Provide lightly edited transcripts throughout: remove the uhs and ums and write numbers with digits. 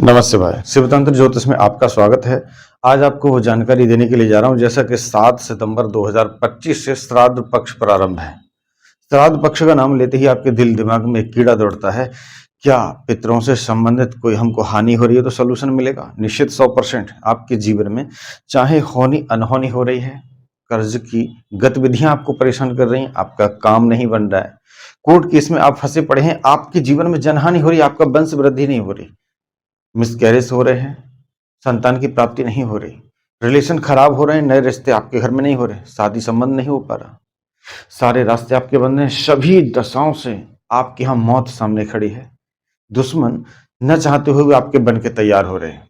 नमस्ते भाई, शिवतंत्र ज्योतिष में आपका स्वागत है। आज आपको वो जानकारी देने के लिए जा रहा हूं, जैसा कि 7 सितंबर 2025 से श्राद्ध पक्ष प्रारंभ है। श्राद्ध पक्ष का नाम लेते ही आपके दिल दिमाग में एक कीड़ा दौड़ता है। क्या पितरों से संबंधित कोई हमको हानि हो रही है तो सोल्यूशन मिलेगा? निश्चित 100% आपके जीवन में चाहे होनी अनहोनी हो रही है, कर्ज की गतिविधियां आपको परेशान कर रही हैं, आपका काम नहीं बन रहा है, कोर्ट केस में आप फंसे पड़े हैं, आपके जीवन में जनहानि हो रही है, आपका वंश वृद्धि नहीं हो रही, मिसकैरेज हो रहे हैं, संतान की प्राप्ति नहीं हो रही, रिलेशन खराब हो रहे हैं, नए रिश्ते आपके घर में नहीं हो रहे, शादी संबंध नहीं हो पा रहा, सारे रास्ते आपके बंद हैं, सभी दशाओं से आपके यहां मौत सामने खड़ी है, दुश्मन न चाहते हुए भी आपके बन के तैयार हो रहे हैं,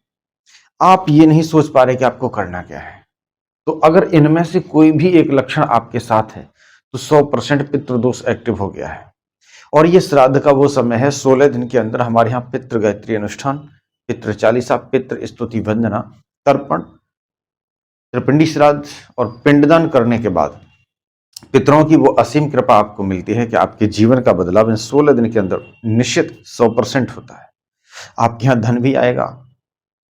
आप ये नहीं सोच पा रहे कि आपको करना क्या है। तो अगर इनमें से कोई भी एक लक्षण आपके साथ है तो 100% पितृदोष एक्टिव हो गया है। और ये श्राद्ध का वो समय है, 16 दिन के अंदर हमारे यहाँ पितृ गायत्री अनुष्ठान, पितृ चालीसा, पितृ स्तुति वंदना, तर्पण, त्रिपिंडी श्राद्ध और पिंडदान करने के बाद पितरों की वो असीम कृपा आपको मिलती है कि आपके जीवन का बदलाव इन 16 दिन के अंदर निश्चित 100% होता है। आपके यहाँ धन भी आएगा,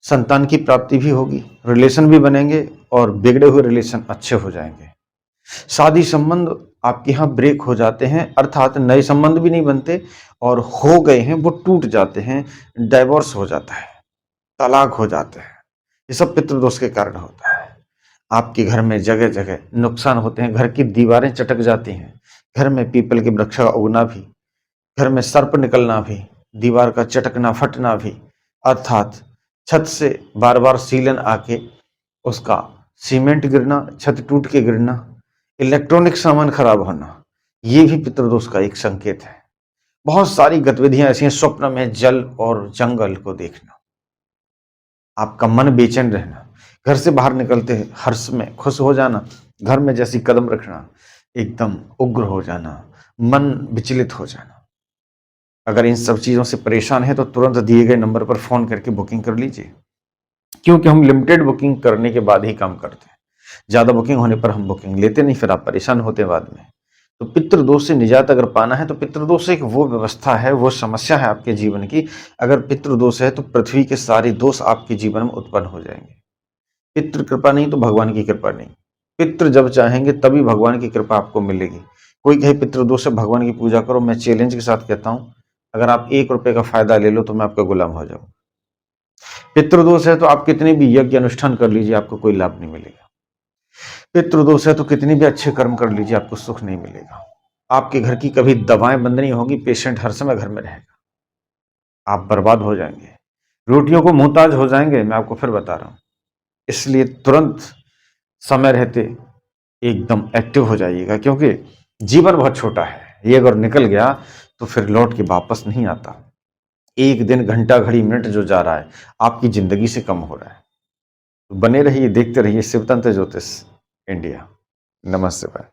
संतान की प्राप्ति भी होगी, रिलेशन भी बनेंगे और बिगड़े हुए रिलेशन अच्छे हो जाएंगे। शादी संबंध आपके यहाँ ब्रेक हो जाते हैं, अर्थात नए संबंध भी नहीं बनते और हो गए हैं वो टूट जाते हैं, डाइवोर्स हो जाता है, तलाक हो जाते हैं। ये सब पितृदोष के कारण होता है। आपके घर में जगह जगह नुकसान होते हैं, घर की दीवारें चटक जाती हैं, घर में पीपल के वृक्ष का उगना भी, घर में सर्प निकलना भी, दीवार का चटकना फटना भी, अर्थात छत से बार बार सीलन आके उसका सीमेंट गिरना, छत टूट के गिरना, इलेक्ट्रॉनिक सामान खराब होना, ये भी पितृदोष का एक संकेत है। बहुत सारी गतिविधियां ऐसी हैं, स्वप्न में जल और जंगल को देखना, आपका मन बेचैन रहना, घर से बाहर निकलते हर्ष में खुश हो जाना, घर में जैसी कदम रखना, एकदम उग्र हो जाना, मन विचलित हो जाना। अगर इन सब चीजों से परेशान है तो तुरंत दिए गए नंबर पर फोन करके बुकिंग कर लीजिए, क्योंकि हम लिमिटेड बुकिंग करने के बाद ही काम करते हैं। ज्यादा बुकिंग होने पर हम बुकिंग लेते नहीं, फिर आप परेशान होते हैं बाद में। तो पितृदोष से निजात अगर पाना है तो पितृदोष एक वो व्यवस्था है, वो समस्या है आपके जीवन की। अगर पितृदोष है तो पृथ्वी के सारे दोष आपके जीवन में उत्पन्न हो जाएंगे। पितृ कृपा नहीं तो भगवान की कृपा नहीं। पितृ जब चाहेंगे तभी भगवान की कृपा आपको मिलेगी। कोई कहे पितृदोष है भगवान की पूजा करो, मैं चैलेंज के साथ कहता हूं, अगर आप 1 रुपए का फायदा ले लो तो मैं आपका गुलाम हो जाऊं। पितृदोष है तो आप कितने भी यज्ञ अनुष्ठान कर लीजिए, आपको कोई लाभ नहीं मिलेगा। पितृदोष है तो कितनी भी अच्छे कर्म कर लीजिए, आपको सुख नहीं मिलेगा। आपके घर की कभी दवाएं बंद नहीं होगी, पेशेंट हर समय घर में रहेगा, आप बर्बाद हो जाएंगे, रोटियों को मोहताज हो जाएंगे, मैं आपको फिर बता रहा हूं। इसलिए तुरंत समय रहते एकदम एक्टिव हो जाइएगा, क्योंकि जीवन बहुत छोटा है, ये अगर निकल गया तो फिर लौट के वापस नहीं आता। एक दिन, घंटा, घड़ी, मिनट जो जा रहा है आपकी जिंदगी से कम हो रहा है। तो बने रहिए, देखते रहिए शिवतंत्र ज्योतिष इंडिया। नमस्ते भाई।